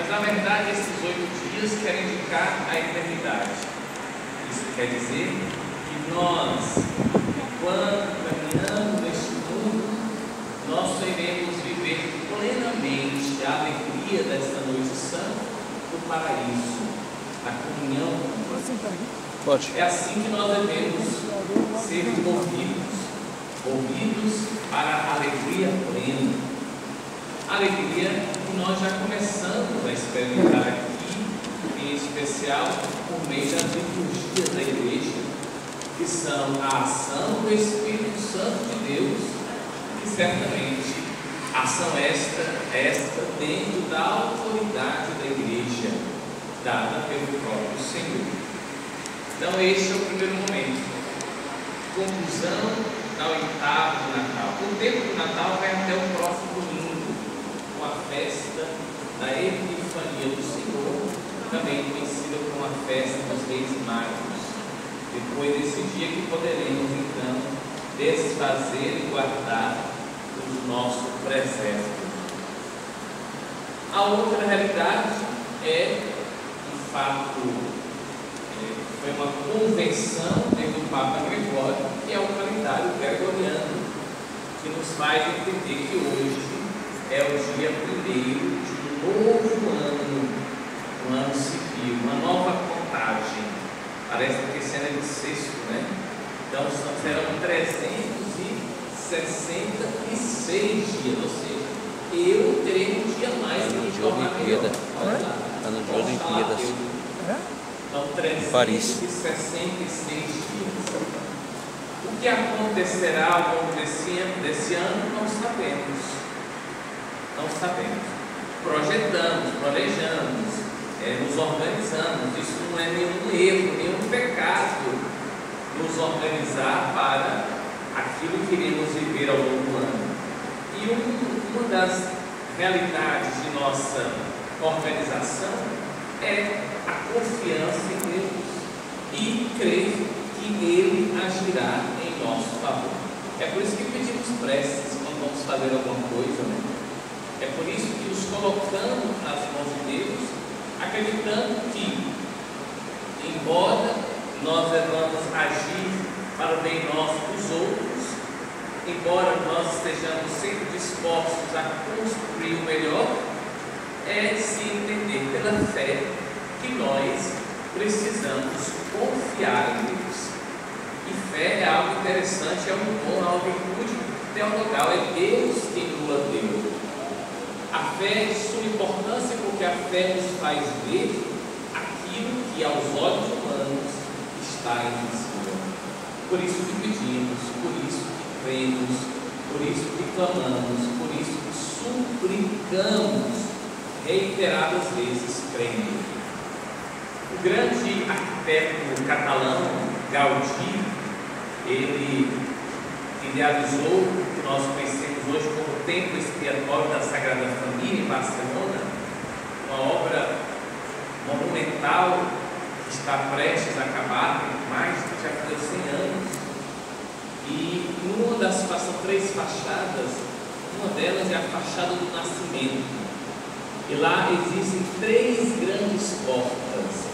Mas na verdade esses 8 dias querem indicar a eternidade. Isso quer dizer que nós, enquanto caminhamos neste mundo, nós só iremos viver plenamente a alegria desta noite santa do paraíso, da comunhão com Deus. É assim que nós devemos ser movidos para a alegria plena. Alegria que nós já começamos a experimentar aqui, em especial por meio das liturgias da igreja, que são a ação do Espírito Santo de Deus, e certamente ação esta dentro da autoridade da igreja, dada pelo próprio Senhor. Então este é o primeiro momento, conclusão da oitava de Natal. O tempo do Natal vai até o próximo domingo, com a festa da Epifania do Senhor, também conhecida como a festa dos Reis Magos. Depois desse dia que poderemos então desfazer e guardar o nosso presépio. A outra realidade é um fato. Foi uma convenção do Papa Gregório, que é o calendário gregoriano, que nos faz entender que hoje é o dia 1º de um novo ano, um ano civil, uma nova contagem. Parece que esse ano é bissexto, né? Então serão 366 dias, ou seja, eu terei um dia mais que de Olimpíada. Está no dia Olimpíadas. Então, 366 dias. O que acontecerá ao longo desse ano, não sabemos. Não sabemos. Projetamos, planejamos, nos organizamos. Isso não é nenhum erro, nenhum pecado nos organizar para aquilo que iremos viver ao longo do ano. E uma das realidades de nossa organização é a confiança em Deus e crer que Ele agirá em nosso favor. É por isso que pedimos preces quando vamos fazer alguma coisa, né? É por isso que nos colocamos nas mãos de Deus, acreditando que, embora nós devamos agir para o bem nosso dos outros, embora nós estejamos sempre dispostos a construir o melhor, é se entender pela fé que nós precisamos confiar em Deus. E fé é algo interessante, é um dom, é uma virtude teologal, é Deus quem nos deu. A fé é de suma importância porque a fé nos faz ver aquilo que aos olhos humanos está invisível. Por isso que pedimos, por isso que cremos, por isso que clamamos, por isso que suplicamos reiteradas vezes crendo. O grande arquiteto catalão Gaudí, ele idealizou o que nós conhecemos hoje como o Templo Expiatório da Sagrada Família em Barcelona, uma obra monumental que está prestes a acabar, tem mais de 100 anos. E são 3 fachadas, uma delas é a fachada do Nascimento. E lá existem 3 grandes portas.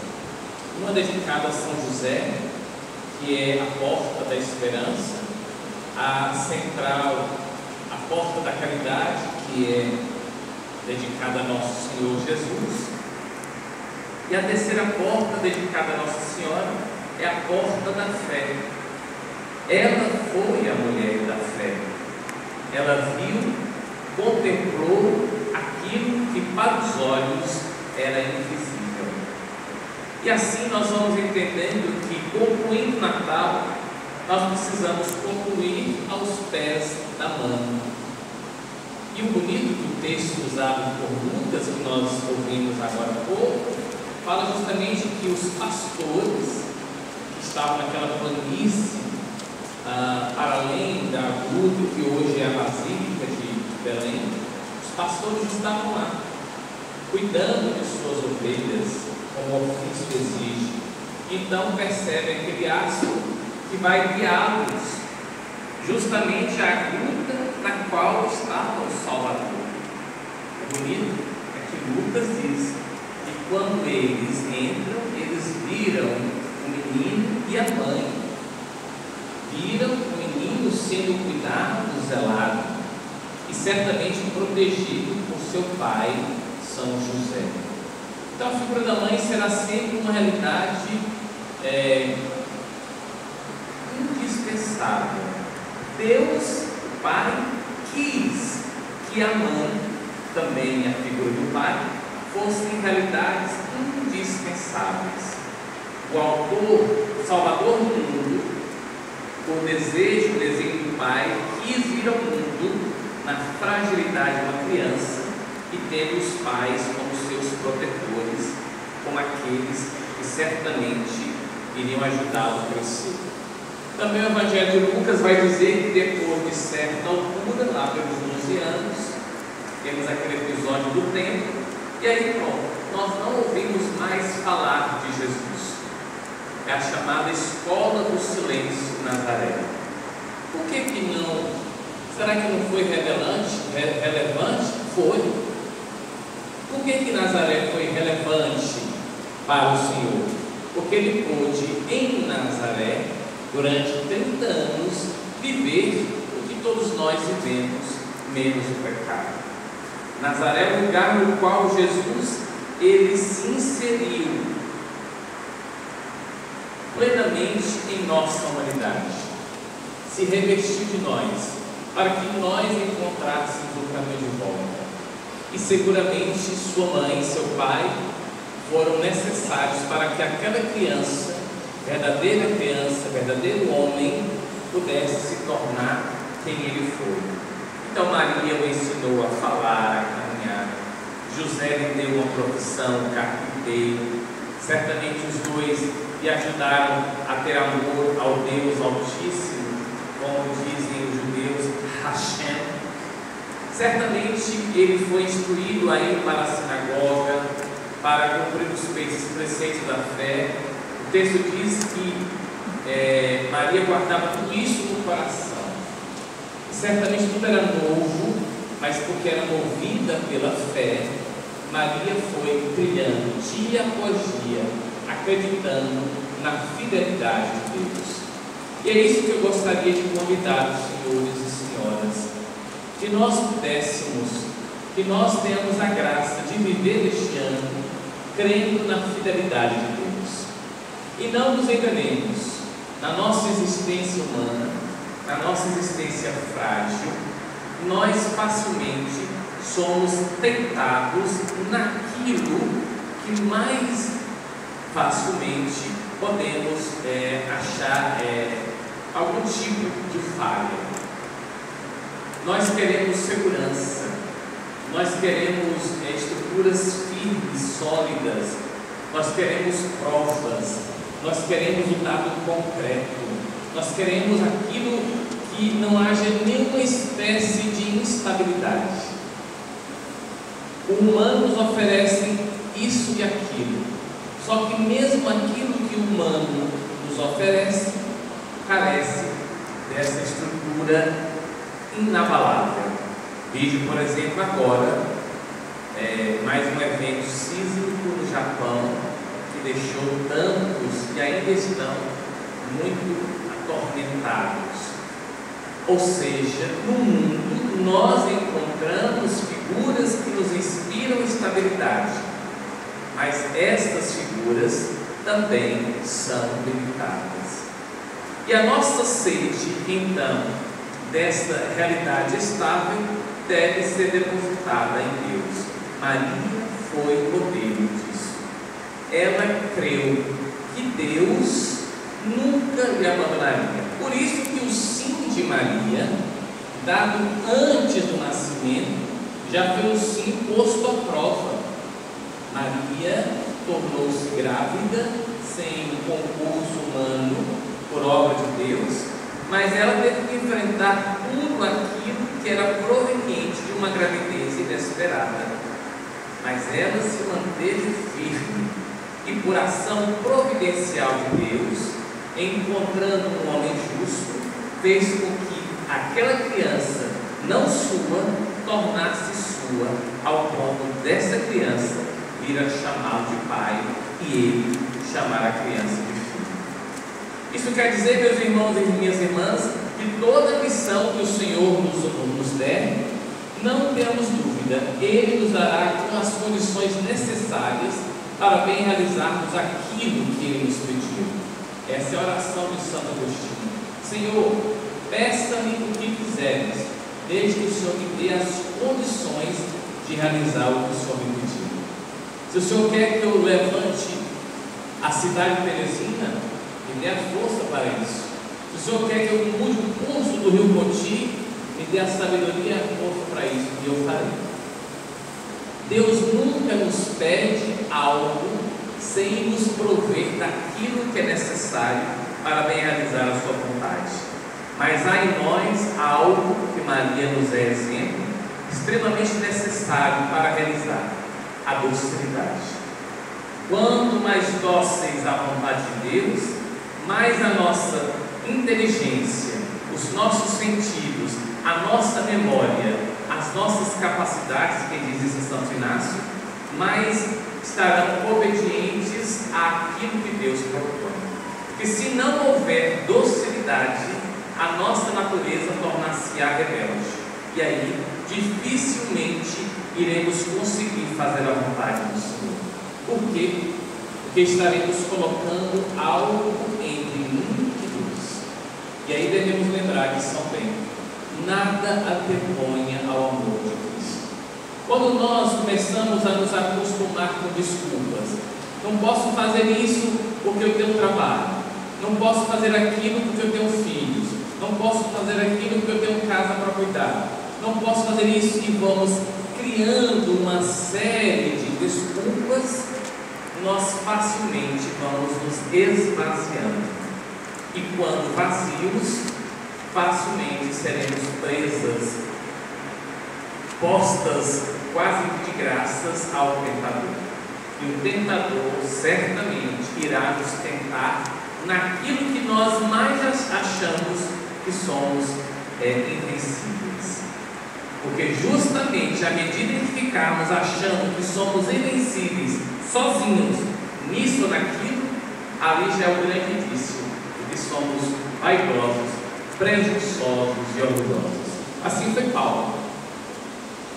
Uma dedicada a São José, que é a porta da esperança, a central, a porta da caridade, que é dedicada a Nosso Senhor Jesus, e a terceira porta dedicada a Nossa Senhora é a porta da fé. Ela foi a mulher da fé. Ela viu, contemplou aquilo que para os olhos era invisível. E assim nós vamos entendendo que, concluindo o Natal, nós precisamos concluir aos pés da mãe. E o bonito do texto usado por Lucas, que nós ouvimos agora há pouco, fala justamente que os pastores que estavam naquela planície, para além da gruta que hoje é a Basílica de Belém, os pastores estavam lá, cuidando de suas ovelhas, como o ofício exige. Então percebem aquele astro que vai guiá-los justamente à gruta na qual estava o Salvador. O bonito é que Lucas diz que quando eles entram, eles viram o menino e a mãe. Viram o menino sendo cuidado, zelado e certamente protegido por seu pai, São José. Então a figura da mãe será sempre uma realidade indispensável. Deus, Pai, quis que a mãe, também a figura do pai, fossem realidades indispensáveis. O autor, o Salvador do mundo, por desejo, o desenho do pai, quis vir ao mundo na fragilidade de uma criança e tendo os pais como seus protetores, como aqueles que certamente iriam ajudá-lo a crescer. Também o Evangelho de Lucas vai dizer que depois de certa altura, lá pelos 11 anos, temos aquele episódio do templo, e aí pronto, nós não ouvimos mais falar de Jesus. É a chamada escola do silêncio em Nazaré. Por que não? Será que não foi relevante? Foi. Por que Nazaré foi relevante para o Senhor? Porque ele pôde, em Nazaré, durante 30 anos, viver o que todos nós vivemos, menos o pecado. Nazaré é o lugar no qual Jesus ele se inseriu plenamente em nossa humanidade, se revestiu de nós, para que nós encontrássemos o caminho de volta. E seguramente sua mãe e seu pai foram necessários para que aquela criança, verdadeiro homem, pudesse se tornar quem ele foi. Então Maria o ensinou a falar, a caminhar. José lhe deu uma profissão, carpinteiro. Certamente os dois lhe ajudaram a ter amor ao Deus Altíssimo, como dizem os judeus, Hashem. Certamente ele foi instruído a ir para a sinagoga, para cumprir os preceitos da fé. O texto diz que Maria guardava tudo isso no coração. E certamente tudo era novo, mas porque era movida pela fé, Maria foi trilhando dia após dia, acreditando na fidelidade de Deus. E é isso que eu gostaria de convidar os senhores e senhoras, que nós pudéssemos, que nós tenhamos a graça de viver este ano crendo na fidelidade de Deus. E não nos enganemos, na nossa existência humana, na nossa existência frágil, nós facilmente somos tentados naquilo que mais facilmente podemos achar algum tipo de falha. Nós queremos segurança, nós queremos estruturas firmes, sólidas, nós queremos provas, nós queremos o dado concreto, nós queremos aquilo que não haja nenhuma espécie de instabilidade. O humano nos oferece isso e aquilo, só que mesmo aquilo que o humano nos oferece carece dessa estrutura inabalável. Vejo, por exemplo, agora mais um evento sísmico no Japão que deixou tantos que ainda estão muito atormentados. Ou seja, no mundo nós encontramos figuras que nos inspiram estabilidade, mas estas figuras também são limitadas. E a nossa sede, então, desta realidade estável deve ser depositada em Deus. Maria foi modelo disso. Ela creu que Deus nunca lhe abandonaria. Por isso que o sim de Maria, dado antes do nascimento, já foi um sim posto à prova. Maria tornou-se grávida sem concurso humano, por obra de Deus, mas ela teve que enfrentar tudo aquilo que era proveniente de uma gravidez inesperada. Mas ela se manteve firme e, por ação providencial de Deus, encontrando um homem justo, fez com que aquela criança, não sua, tornasse sua. sua, ao ponto dessa criança vir a chamá-lo de pai e ele chamar a criança de filho. Isso quer dizer, meus irmãos e minhas irmãs, que toda missão que o Senhor nos der, não temos dúvida, Ele nos dará com as condições necessárias para bem realizarmos aquilo que Ele nos pediu. Essa é a oração de Santo Agostinho. Senhor, peça-me o que quiseres, desde que o Senhor me dê as condições de realizar o que o Senhor me pediu. Se o Senhor quer que eu levante a cidade de Teresina, me dê a força para isso. Se o Senhor quer que eu mude o curso do Rio Poti, me dê a sabedoria e a força para isso, e eu farei. Deus nunca nos pede algo sem nos prover daquilo que é necessário para bem realizar a sua vontade. Mas há em nós algo que Maria nos é exemplo, extremamente necessário para realizar: a docilidade. Quanto mais dóceis à vontade de Deus, mais a nossa inteligência, os nossos sentidos, a nossa memória, as nossas capacidades, que diz isso Santo Inácio, mais estarão obedientes àquilo que Deus propõe. Porque se não houver docilidade, a nossa natureza tornar-se-á rebelde, e aí dificilmente iremos conseguir fazer a vontade do Senhor. Por quê? Porque estaremos colocando algo entre mim e Deus. E aí devemos lembrar de São Bento: nada anteponha ao amor de Cristo. Quando nós começamos a nos acostumar com desculpas, não posso fazer isso porque eu tenho trabalho, não posso fazer aquilo porque eu tenho filhos, não posso fazer aquilo porque eu tenho casa para cuidar, não posso fazer isso, e vamos criando uma série de desculpas, nós facilmente vamos nos esvaziando. E quando vazios, facilmente seremos presas, postas quase que de graças ao tentador. E o tentador certamente irá nos tentar naquilo que nós mais achamos que somos invencíveis. Porque justamente à medida em que ficarmos achando que somos invencíveis, sozinhos, nisso ou naquilo, ali já é o grande indício de que somos vaidosos, presunçosos e orgulhosos. Assim foi Paulo.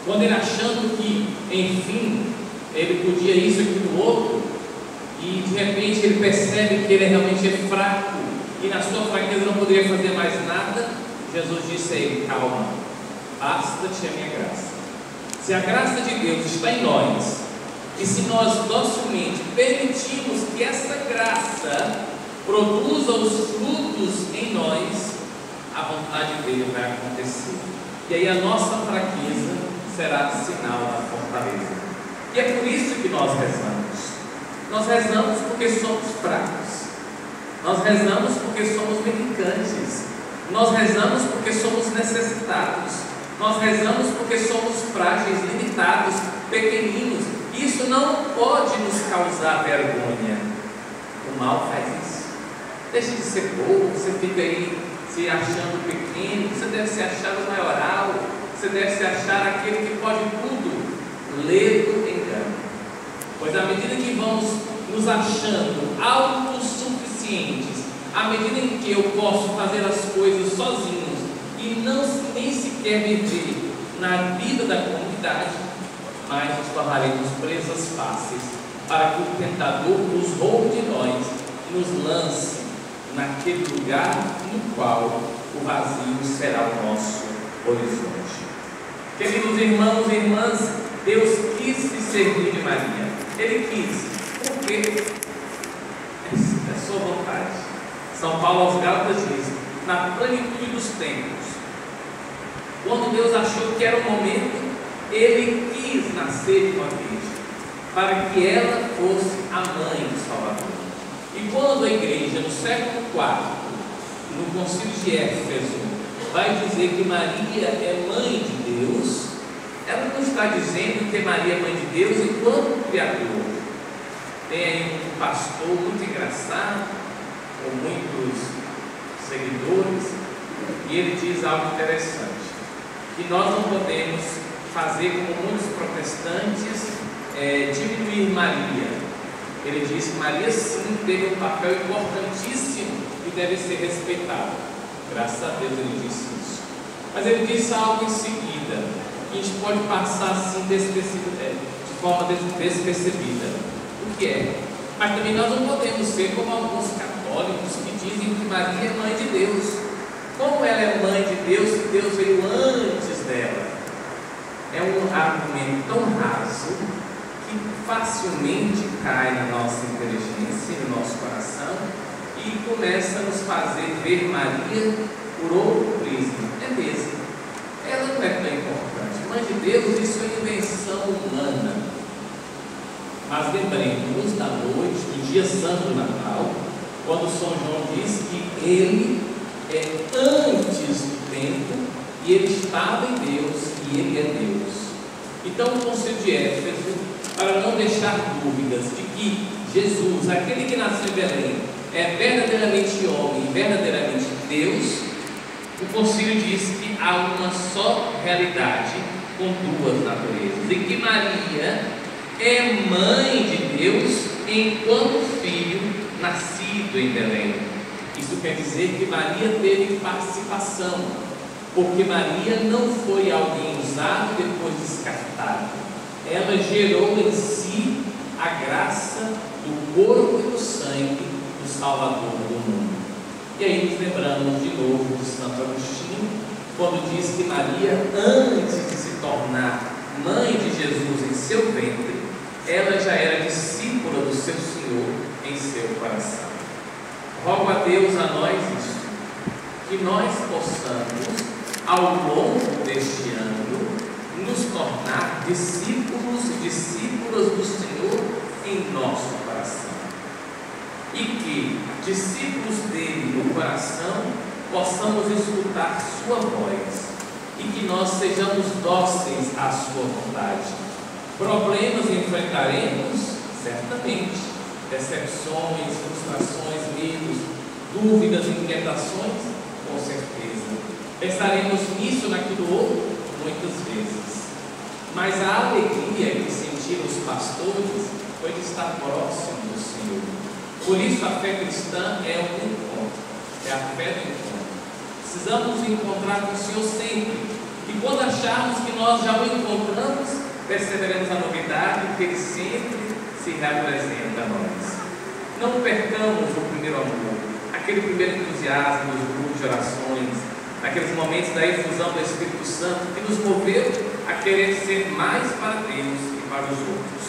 Quando ele, achando que, enfim, ele podia isso e aquilo outro, e de repente ele percebe que ele realmente é fraco, e na sua fraqueza não poderia fazer mais nada, Jesus disse a ele: calma, basta-te a minha graça. Se a graça de Deus está em nós, e se nós docilmente permitimos que essa graça produza os frutos em nós, a vontade dele vai acontecer. E aí a nossa fraqueza será sinal da fortaleza. E é por isso que nós rezamos. Nós rezamos porque somos fracos. Nós rezamos porque somos mendicantes. Nós rezamos porque somos necessitados. Nós rezamos porque somos frágeis, limitados, pequeninos. Isso não pode nos causar vergonha. O mal faz isso. Deixa de ser bobo, você fica aí se achando pequeno, você deve se achar o maioral, você deve se achar aquele que pode tudo. Ledo engano. Pois à medida que vamos nos achando autossuficientes, à medida em que eu posso fazer as coisas sozinhos e nem sequer viver na vida da comunidade, mais nos tornaremos presas fáceis para que o tentador nos roube de nós e nos lance naquele lugar no qual o vazio será o nosso horizonte. Queridos irmãos e irmãs, Deus quis se servir de Maria. Ele quis, porque é sua vontade. São Paulo aos Gálatas diz: na plenitude dos tempos, quando Deus achou que era o momento, Ele quis nascer de uma virgem, para que ela fosse a mãe do Salvador. E quando a igreja, no século IV, no concílio de Éfeso, vai dizer que Maria é mãe de Deus, ela não está dizendo que Maria é mãe de Deus enquanto criador. Tem aí um pastor muito engraçado, com muitos seguidores, e ele diz algo interessante: que nós não podemos fazer como muitos protestantes, diminuir Maria. Ele diz que Maria sim teve um papel importantíssimo e deve ser respeitado. Graças a Deus ele disse isso. Mas ele disse algo em seguida, que a gente pode passar assim de forma despercebida. O que é? Mas também nós não podemos ser como alguns católicos que dizem que Maria é mãe de Deus. Como ela é mãe de Deus, se Deus veio antes dela? É um argumento tão raso que facilmente cai na nossa inteligência e no nosso coração e começa a nos fazer ver Maria por outro prisma. É mesmo, ela não é tão importante. Mãe de Deus, isso é invenção humana. Mas lembremos da noite, do dia santo do Natal, quando São João diz que ele é antes do tempo e ele estava em Deus e ele é Deus. Então o Concílio de Éfeso, para não deixar dúvidas de que Jesus, aquele que nasceu em Belém, é verdadeiramente homem e verdadeiramente Deus, o Concílio diz que há uma só realidade com duas naturezas, e que Maria é mãe de Deus enquanto filho nascido em Belém. Isso quer dizer que Maria teve participação, porque Maria não foi alguém usado e depois descartado. Ela gerou em si a graça do corpo e do sangue do Salvador do mundo. E aí nos lembramos de novo de Santo Agostinho, quando diz que Maria, antes de se tornar mãe de Jesus em seu ventre, ela já era discípula do seu Senhor em seu coração. Rogo a Deus a nós isto, que nós possamos, ao longo deste ano, nos tornar discípulos e discípulas do Senhor em nosso coração. E que, discípulos dele no coração, possamos escutar sua voz e que nós sejamos dóceis à sua vontade. Problemas enfrentaremos, certamente, decepções, frustrações, medos, dúvidas, inquietações, com certeza. Pensaremos nisso, naquilo outro, muitas vezes. Mas a alegria que sentiram os pastores foi de estar próximo do Senhor. Por isso a fé cristã é um encontro, é a fé do encontro. Precisamos nos encontrar com o Senhor sempre. E quando acharmos que nós já o encontramos, perceberemos a novidade, porque Ele sempre se reapresenta a nós. Não percamos o primeiro amor, aquele primeiro entusiasmo dos grupos de orações, naqueles momentos da efusão do Espírito Santo que nos moveu a querer ser mais para Deus e para os outros.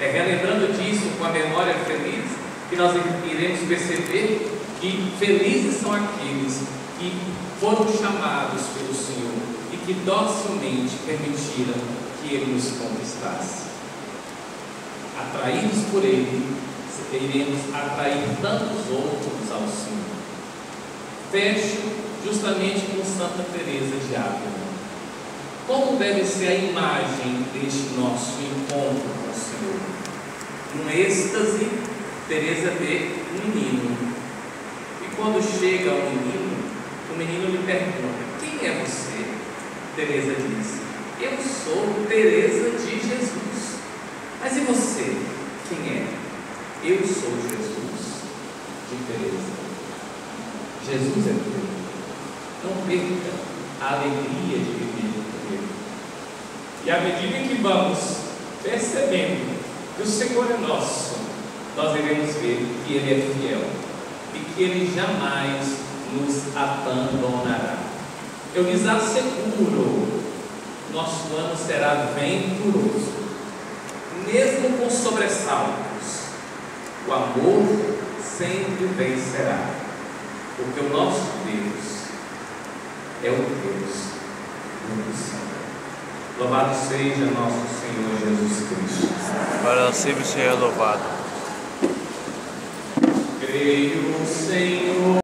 É relembrando disso, com a memória feliz, que nós iremos perceber que felizes são aqueles que foram chamados pelo Senhor e que docilmente permitiram que Ele nos conquistasse. Atraídos por Ele, iremos atrair tantos outros ao Senhor. Fecho justamente com Santa Teresa de Ávila. Como deve ser a imagem deste nosso encontro com o Senhor? Num êxtase, Teresa vê um menino. E quando chega ao menino, o menino lhe pergunta: quem é você? Teresa diz: eu sou Teresa de Jesus. Mas e você? Quem é? Eu sou Jesus de Teresa. Jesus é Deus. Não perca a alegria de viver com Ele. E à medida em que vamos percebendo que o Senhor é nosso, nós iremos ver que Ele é fiel e que Ele jamais nos abandonará. Eu lhes asseguro, nosso ano será venturoso, mesmo com sobressaltos. O amor sempre vencerá, porque o nosso Deus é o Deus do céu. Louvado seja nosso Senhor Jesus Cristo. Para sempre seja louvado. Creio, Senhor.